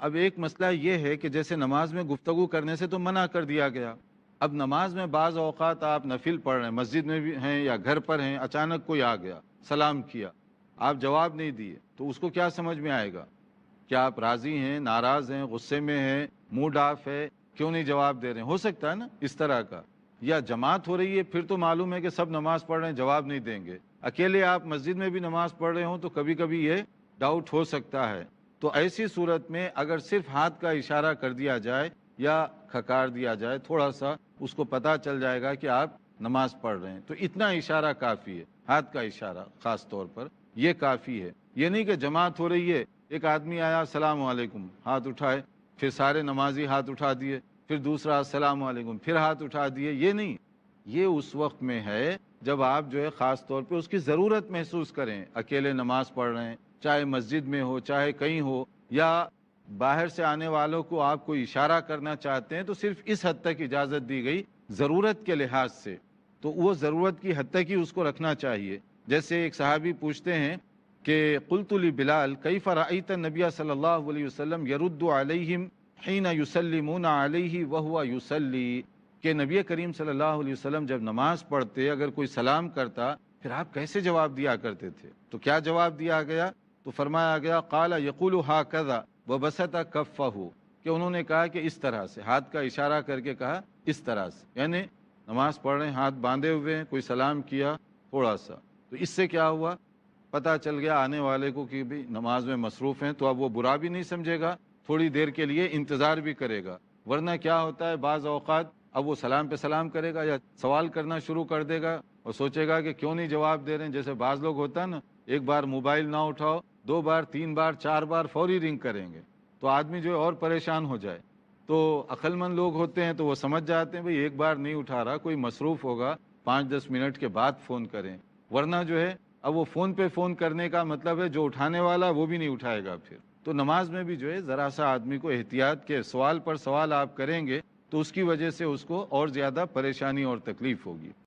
اب ایک مسئلہ یہ ہے کہ جیسے نماز میں گفتگو کرنے سے تو منع کر دیا گیا، اب نماز میں بعض اوقات آپ نفل پڑھ رہے ہیں، مسجد میں بھی ہیں یا گھر پر ہیں، اچانک کوئی آ گیا، سلام کیا، آپ جواب نہیں دیے، تو اس کو کیا سمجھ میں آئے گا؟ کیا آپ راضی ہیں، ناراض ہیں، غصے میں ہیں، موڈ آف ہے، کیوں نہیں جواب دے رہے ہیں؟ ہو سکتا ہے نا اس طرح کا۔ یا جماعت ہو رہی ہے، پھر تو معلوم ہے کہ سب نماز پڑھ رہے ہیں، جواب نہیں دیں گے۔ اکیلے آپ مسجد میں بھی نماز پڑھ رہے ہوں تو کبھی کبھی یہ ڈاؤٹ ہو سکتا ہے۔ تو ایسی صورت میں اگر صرف ہاتھ کا اشارہ کر دیا جائے یا کھکار دیا جائے تھوڑا سا، اس کو پتہ چل جائے گا کہ آپ نماز پڑھ رہے ہیں، تو اتنا اشارہ کافی ہے، ہاتھ کا اشارہ خاص طور پر یہ کافی ہے۔ یہ نہیں کہ جماعت ہو رہی ہے، ایک آدمی آیا السلام علیکم، ہاتھ اٹھائے، پھر سارے نمازی ہاتھ اٹھا دیے، پھر دوسرا السلام علیکم، پھر ہاتھ اٹھا دیے، یہ نہیں۔ یہ اس وقت میں ہے جب آپ جو ہے خاص طور پہ اس کی ضرورت محسوس کریں، اکیلے نماز پڑھ رہے ہیں، چاہے مسجد میں ہو چاہے کہیں ہو، یا باہر سے آنے والوں کو آپ کو اشارہ کرنا چاہتے ہیں، تو صرف اس حد تک اجازت دی گئی ضرورت کے لحاظ سے، تو وہ ضرورت کی حد تک ہی اس کو رکھنا چاہیے۔ جیسے ایک صحابی پوچھتے ہیں کہ قلت لبلال کیف رأیت النبی صلی اللہ علیہ وسلم یرد علیہم حین یسلمون علیہ وہو یصلی، کہ نبی کریم صلی اللہ علیہ وسلم جب نماز پڑھتے اگر کوئی سلام کرتا پھر آپ کیسے جواب دیا کرتے تھے؟ تو کیا جواب دیا گیا؟ تو فرمایا گیا قال یقول ہاکذا وبسط کفہ، کہ انہوں نے کہا کہ اس طرح سے، ہاتھ کا اشارہ کر کے کہا اس طرح سے، یعنی نماز پڑھ رہے ہیں، ہاتھ باندھے ہوئے ہیں، کوئی سلام کیا تھوڑا سا، تو اس سے کیا ہوا؟ پتہ چل گیا آنے والے کو کہ بھی نماز میں مصروف ہیں، تو اب وہ برا بھی نہیں سمجھے گا، تھوڑی دیر کے لیے انتظار بھی کرے گا۔ ورنہ کیا ہوتا ہے بعض اوقات اب وہ سلام پہ سلام کرے گا یا سوال کرنا شروع کر دے گا اور سوچے گا کہ کیوں نہیں جواب دے رہے ہیں۔ جیسے بعض لوگ ہوتا ہے نا، ایک بار موبائل نہ اٹھاؤ، 2 بار 3 بار 4 بار فوری رنگ کریں گے، تو آدمی جو ہے اور پریشان ہو جائے۔ تو عقل مند لوگ ہوتے ہیں تو وہ سمجھ جاتے ہیں بھئی ایک بار نہیں اٹھا رہا، کوئی مصروف ہوگا، 5-10 منٹ کے بعد فون کریں۔ ورنہ جو ہے اب وہ فون پہ فون کرنے کا مطلب ہے جو اٹھانے والا وہ بھی نہیں اٹھائے گا پھر۔ تو نماز میں بھی جو ہے ذرا سا آدمی کو احتیاط کے، سوال پر سوال آپ کریں گے تو اس کی وجہ سے اس کو اور زیادہ پریشانی اور تکلیف ہوگی۔